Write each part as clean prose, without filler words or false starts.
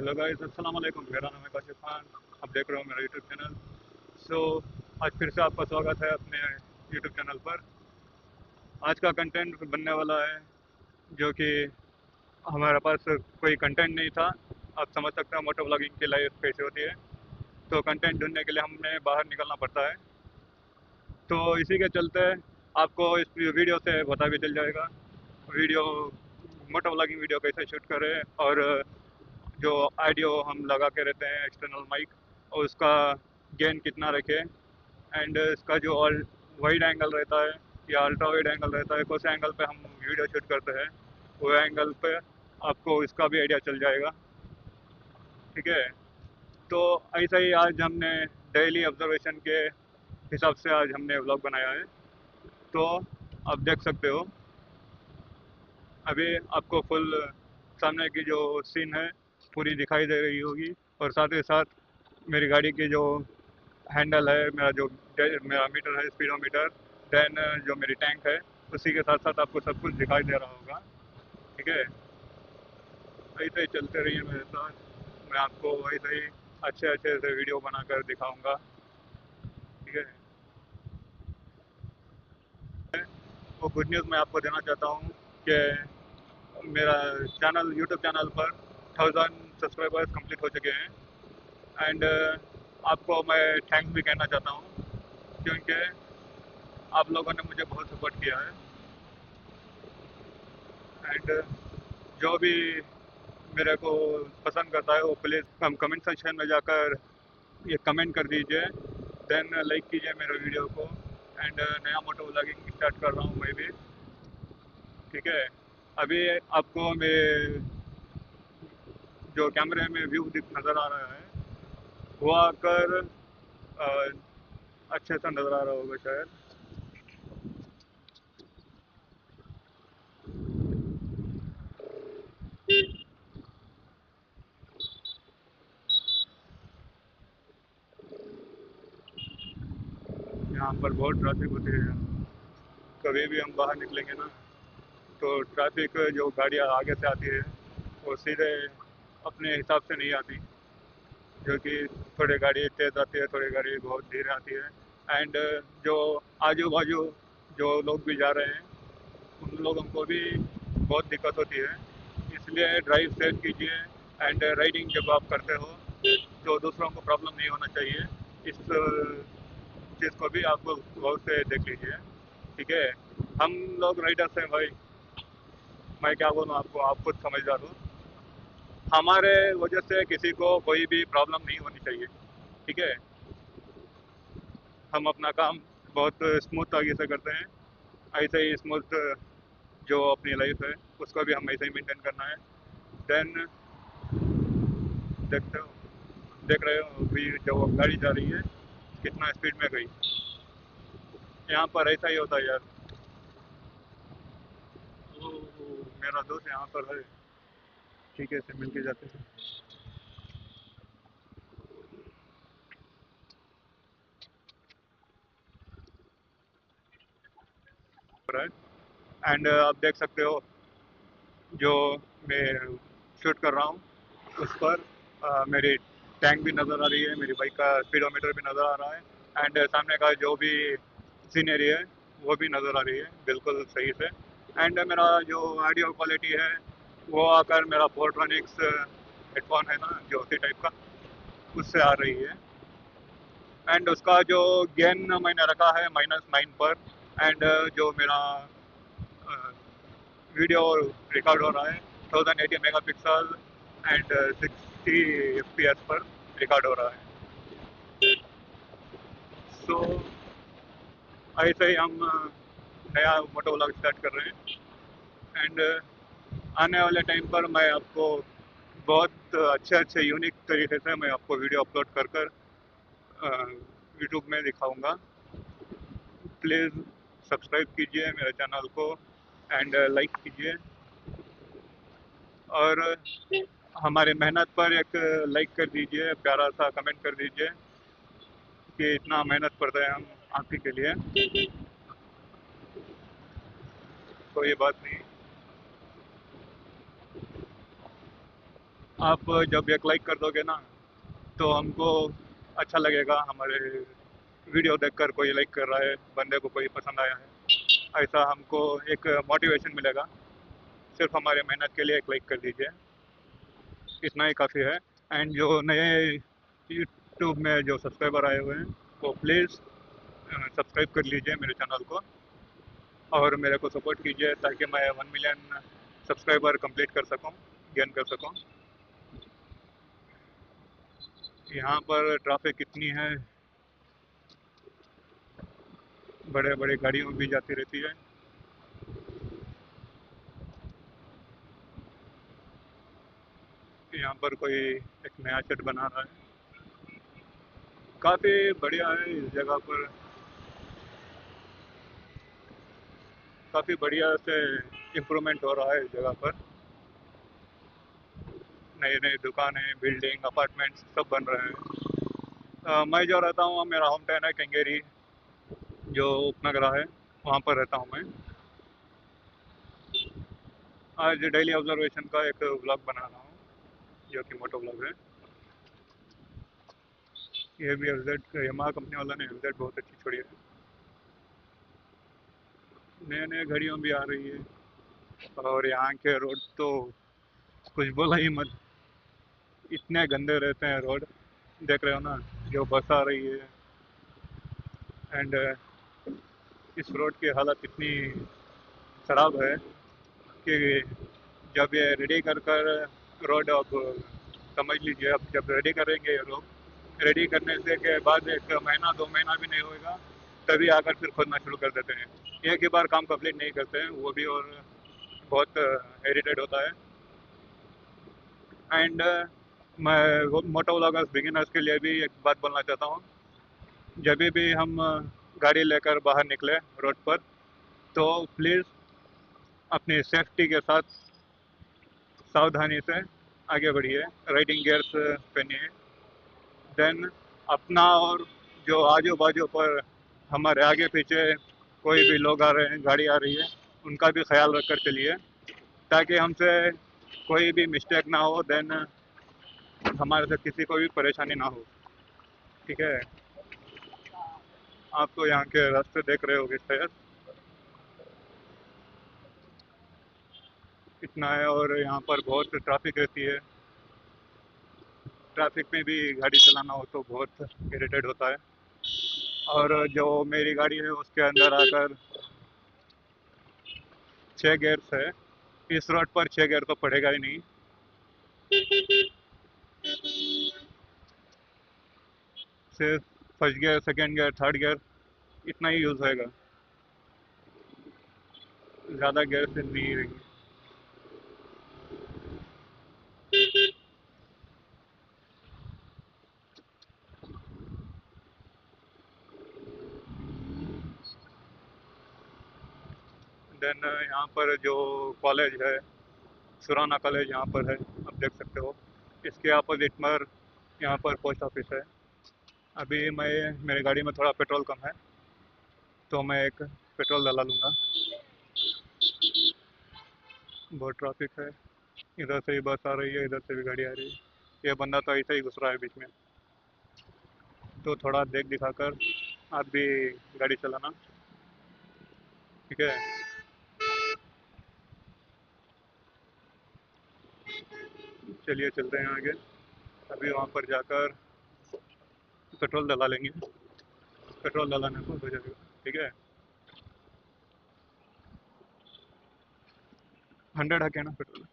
Hello guys, अस्सलाम वालेकुम। मेरा नाम है काशिफ खान। आप देख रहे हो मेरा यूट्यूब चैनल। सो आज फिर से आपका स्वागत है अपने यूट्यूब चैनल पर। आज का कंटेंट बनने वाला है जो कि हमारे पास कोई कंटेंट नहीं था। आप समझ सकते हो मोटो व्लॉगिंग की लाइफ कैसे होती है। तो कंटेंट ढूंढने के लिए हमें बाहर निकलना पड़ता है। तो इसी के चलते आपको इस वीडियो से पता भी चल जाएगा वीडियो मोटो व्लॉगिंग वीडियो कैसे शूट करें, और जो ऑडियो हम लगा के रहते हैं एक्सटर्नल माइक, और उसका गेन कितना रखें, एंड इसका जो ऑल वाइड एंगल रहता है या अल्ट्रा वाइड एंगल रहता है, कौन से एंगल पे हम वीडियो शूट करते हैं, वो एंगल पे आपको इसका भी आइडिया चल जाएगा। ठीक है। तो ऐसा ही आज हमने डेली ऑब्जर्वेशन के हिसाब से आज हमने व्लॉग बनाया है। तो आप देख सकते हो अभी आपको फुल सामने की जो सीन है पूरी दिखाई दे रही होगी, और साथ ही साथ मेरी गाड़ी की जो हैंडल है, मेरा मीटर है, स्पीडोमीटर, देन जो मेरी टैंक है, उसी के साथ साथ आपको सब कुछ दिखाई दे रहा होगा। ठीक है। ऐसे ही चलते रहिए मेरे साथ, मैं आपको वैसे ही अच्छे अच्छे से वीडियो बनाकर दिखाऊंगा। ठीक है। वो गुड न्यूज़ मैं आपको देना चाहता हूँ कि मेरा चैनल, यूट्यूब चैनल पर 1000 सब्सक्राइबर्स कंप्लीट हो चुके हैं। एंड आपको मैं थैंक्स भी कहना चाहता हूँ, क्योंकि आप लोगों ने मुझे बहुत सपोर्ट किया है। एंड जो भी मेरे को पसंद करता है वो प्लीज़ हम कमेंट सेक्शन में जाकर ये कमेंट कर दीजिए, देन लाइक कीजिए मेरे वीडियो को। एंड नया मोटो व्लॉगिंग स्टार्ट कर रहा हूँ मैं भी। ठीक है। अभी आपको मैं जो कैमरे में व्यू दिख नज़र आ रहा है वो आकर अच्छे से नज़र आ रहा होगा शायद। यहाँ पर बहुत ट्रैफिक होती है। कभी भी हम बाहर निकलेंगे ना, तो ट्रैफिक जो गाड़ियाँ आगे से आती है वो सीधे अपने हिसाब से नहीं आती, जो कि थोड़ी गाड़ी तेज़ आती है, थोड़ी गाड़ी बहुत धीरे आती है। एंड जो आजू बाजू जो लोग भी जा रहे हैं उन लोगों को भी बहुत दिक्कत होती है। इसलिए ड्राइव सेफ कीजिए। एंड राइडिंग जब आप करते हो तो दूसरों को प्रॉब्लम नहीं होना चाहिए। इस चीज़ को भी आप गौर से देख लीजिए। ठीक है। हम लोग राइडर्स हैं भाई, मैं क्या बोलूँ आपको, आप खुद समझदार हो। हमारे वजह से किसी को कोई भी प्रॉब्लम नहीं होनी चाहिए। ठीक है। हम अपना काम बहुत स्मूथ तरीके से करते हैं। ऐसे ही स्मूथ जो अपनी लाइफ है उसको भी हम ऐसे ही मेंटेन करना है। देन देखते हो, देख रहे हो अभी जो गाड़ी जा रही है कितना स्पीड में गई। यहाँ पर ऐसा ही होता है यार। वो मेरा दोस्त यहाँ पर है। ठीक है, से मिल के जाते हैं। एंड आप देख सकते हो जो मैं शूट कर रहा हूँ उस पर मेरी टैंक भी नज़र आ रही है, मेरी बाइक का स्पीडोमीटर भी नज़र आ रहा है, एंड सामने का जो भी सीनरी है वो भी नज़र आ रही है बिल्कुल सही से। एंड मेरा जो ऑडियो क्वालिटी है वो आकर मेरा पोर्ट्रॉनिक्स हेडफोन है ना, जो उसी टाइप का, उससे आ रही है। एंड उसका जो गेन मैंने रखा है -9 पर। एंड जो मेरा वीडियो रिकॉर्ड हो रहा है 1080 मेगापिक्सल एंड 60 FPS पर रिकॉर्ड हो रहा है। सो ऐसे ही हम नया मोटो व्लॉग स्टार्ट कर रहे हैं। एंड आने वाले टाइम पर मैं आपको बहुत अच्छे अच्छे यूनिक तरीके से मैं आपको वीडियो अपलोड कर कर यूट्यूब में दिखाऊंगा। प्लीज़ सब्सक्राइब कीजिए मेरे चैनल को, एंड लाइक कीजिए, और हमारी मेहनत पर एक लाइक कर दीजिए, प्यारा सा कमेंट कर दीजिए कि इतना मेहनत करते हैं हम आप ही के लिए। कोई बात नहीं, आप जब एक लाइक कर दोगे ना तो हमको अच्छा लगेगा, हमारे वीडियो देखकर कोई लाइक कर रहा है, बंदे को कोई पसंद आया है, ऐसा हमको एक मोटिवेशन मिलेगा। सिर्फ हमारे मेहनत के लिए एक लाइक कर दीजिए, इतना ही काफ़ी है। एंड जो नए यूट्यूब में जो सब्सक्राइबर आए हुए हैं वो प्लीज़ सब्सक्राइब कर लीजिए मेरे चैनल को और मेरे को सपोर्ट कीजिए ताकि मैं 1 मिलियन सब्सक्राइबर कंप्लीट कर सकूं, गेन कर सकूं। यहाँ पर ट्रैफिक कितनी है, बड़े बड़े गाड़ियों भी जाती रहती है। यहाँ पर कोई एक नया सेट बना रहा है, काफ़ी बढ़िया है इस जगह पर, काफ़ी बढ़िया से इम्प्रूवमेंट हो रहा है इस जगह पर। नई नई दुकानें, बिल्डिंग, अपार्टमेंट्स सब बन रहे हैं। मैं जो रहता हूँ, मेरा होम टाउन है केंगेरी, जो उपनगरा है, वहाँ पर रहता हूँ मैं। आज डेली ऑब्जर्वेशन का एक व्लॉग बना रहा हूँ जो कि मोटो व्लॉग है। ये भी एफ यमा कंपनी वाला ने एफ बहुत अच्छी छोड़ी है। नए नए घड़ियों भी आ रही है और यहाँ के रोड तो कुछ बोला ही मत, इतने गंदे रहते हैं रोड, देख रहे हो ना, जो बस आ रही है। एंड इस रोड की हालत इतनी खराब है कि जब ये रेडी कर कर रोड, अब समझ लीजिए, अब जब रेडी करेंगे ये लोग, रेडी करने से के बाद 1 महीना 2 महीना भी नहीं होएगा तभी आकर फिर खोदना शुरू कर देते हैं। एक ही बार काम कंप्लीट नहीं करते हैं वो भी, और बहुत इरिटेट होता है। एंड मैं मोटो व्लॉगर्स बिगिनर्स के लिए भी एक बात बोलना चाहता हूँ। जब भी हम गाड़ी लेकर बाहर निकले रोड पर तो प्लीज़ अपनी सेफ्टी के साथ सावधानी से आगे बढ़िए, राइडिंग गियर्स पहनिए। देन अपना और जो आजू बाजू पर हमारे आगे पीछे कोई भी लोग आ रहे हैं, गाड़ी आ रही है, उनका भी ख्याल रख कर चलिए ताकि हमसे कोई भी मिस्टेक ना हो। देन हमारे से किसी को भी परेशानी ना हो, ठीक है। आप तो यहाँ के रास्ते देख रहे होगे शायद, इतना है। और यहाँ पर बहुत ट्रैफिक रहती है, ट्रैफिक में भी गाड़ी चलाना हो तो बहुत इरिटेट होता है। और जो मेरी गाड़ी है उसके अंदर आकर 6 गियर्स है, इस रोड पर 6 गियर तो पड़ेगा ही नहीं, सिर्फ first gear, second gear, third gear, इतना ही यूज़ होएगा, ज़्यादा गियर से नहीं रहेंगे। देन यहाँ पर जो कॉलेज है, सुराना कॉलेज यहाँ पर है, आप देख सकते हो। इसके अपोजिट पर यहाँ पर पोस्ट ऑफिस है। अभी मेरी गाड़ी में थोड़ा पेट्रोल कम है तो मैं एक पेट्रोल डला लूँगा। बहुत ट्रैफिक है, इधर से ही बस आ रही है, इधर से भी गाड़ी आ रही है। ये बंदा तो ऐसे ही घुस रहा है बीच में, तो थोड़ा देख दिखाकर आप भी गाड़ी चलाना, ठीक है। चलिए चलते हैं आगे, अभी वहाँ पर जाकर पेट्रोल डला लेंगे, पेट्रोल डलाने को हो जाएगा, ठीक है। 100 है क्या ना पेट्रोल,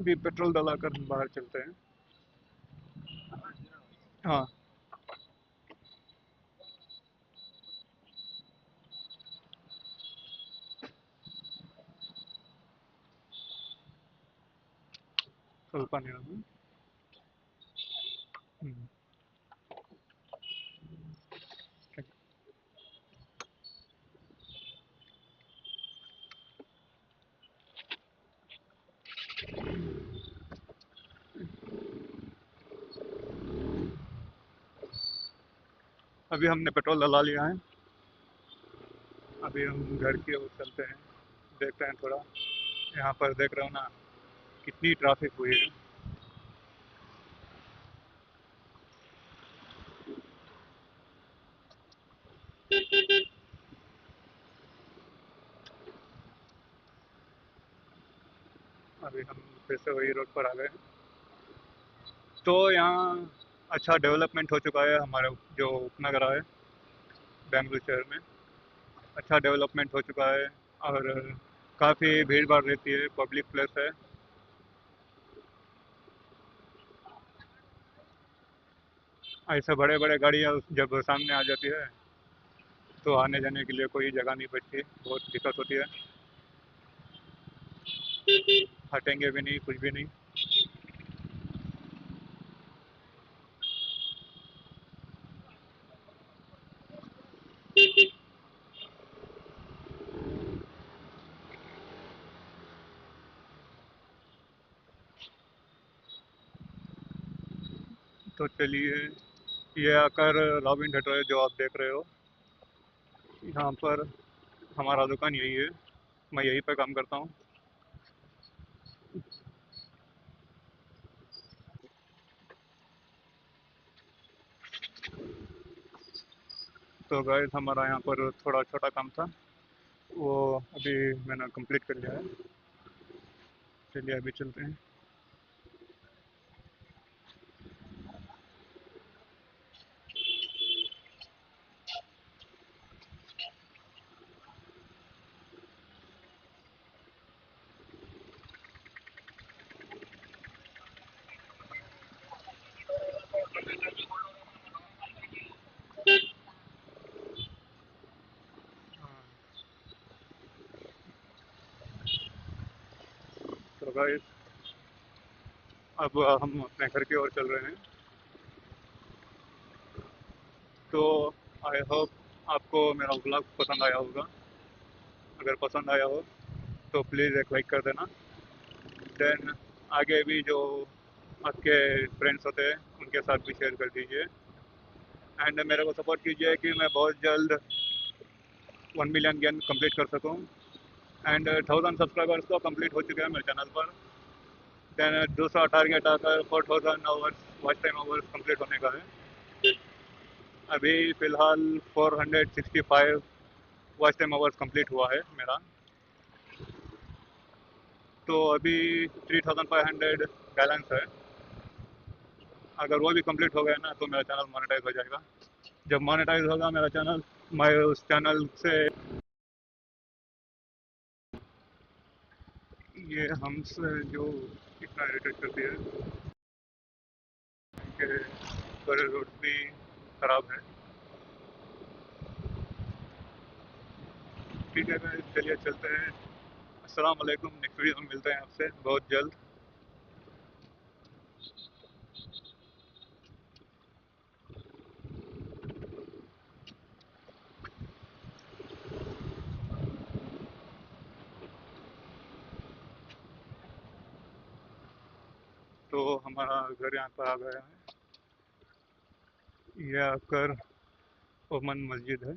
अभी पेट्रोल डलाकर बाहर चलते हैं। हाँ, ಸ್ವಲ್ಪ ನೀರು। हम्म, अभी हमने पेट्रोल डला लिया है, अभी हम घर की ओर चलते हैं, देखते हैं थोड़ा यहाँ पर देख रहे हो ना कितनी ट्रैफिक हुई है। अभी हम फिर से वही रोड पर आ गए हैं। तो यहाँ अच्छा डेवलपमेंट हो चुका है हमारे जो उपनगर है बेंगलुरु शहर में। अच्छा डेवलपमेंट हो चुका है और काफ़ी भीड़ भाड़ रहती है, पब्लिक प्लेस है। ऐसे बड़े बड़े गाड़ियाँ जब सामने आ जाती है तो आने जाने के लिए कोई जगह नहीं बचती, बहुत दिक्कत होती है। हटेंगे भी नहीं, कुछ भी नहीं। तो चलिए, ये आकर रॉबिन थिएटर है जो आप देख रहे हो। यहाँ पर हमारा दुकान यही है, मैं यहीं पे काम करता हूँ। तो गाइस हमारा यहाँ पर थोड़ा छोटा काम था, वो अभी मैंने कंप्लीट कर लिया है। चलिए अभी चलते हैं। तो गाइस अब हम अपने घर की ओर चल रहे हैं। तो आई होप आपको मेरा ब्लॉग पसंद आया होगा। अगर पसंद आया हो तो प्लीज़ एक लाइक कर देना। देन आगे भी जो आपके फ्रेंड्स होते हैं उनके साथ भी शेयर कर दीजिए। एंड मेरे को सपोर्ट कीजिए कि मैं बहुत जल्द 1 मिलियन गेन कंप्लीट कर सकूं। एंड 1000 सब्सक्राइबर्स तो कंप्लीट हो चुके हैं मेरे चैनल पर। देन दूसरा टारगेट आकर 4000 hours watch time hours complete होने का है। अभी फ़िलहाल 465 वॉच टाइम आवर्स कंप्लीट हुआ है मेरा। तो अभी 3500 बैलेंस है। अगर वो भी कंप्लीट हो गया ना तो मेरा चैनल मोनेटाइज हो जाएगा। जब मोनेटाइज होगा मेरा चैनल, मैं उस चैनल से ये हमसे जो इतना इरिटेट करती है कि बड़े रोड भी ख़राब है। ठीक है भाई, चलिए चलते हैं। अस्सलाम वालेकुम, नेक्स्ट वीडियो में मिलते हैं आपसे बहुत जल्द। तो हमारा घर यहाँ पर आ गया है। ये आकर ओमन मस्जिद है।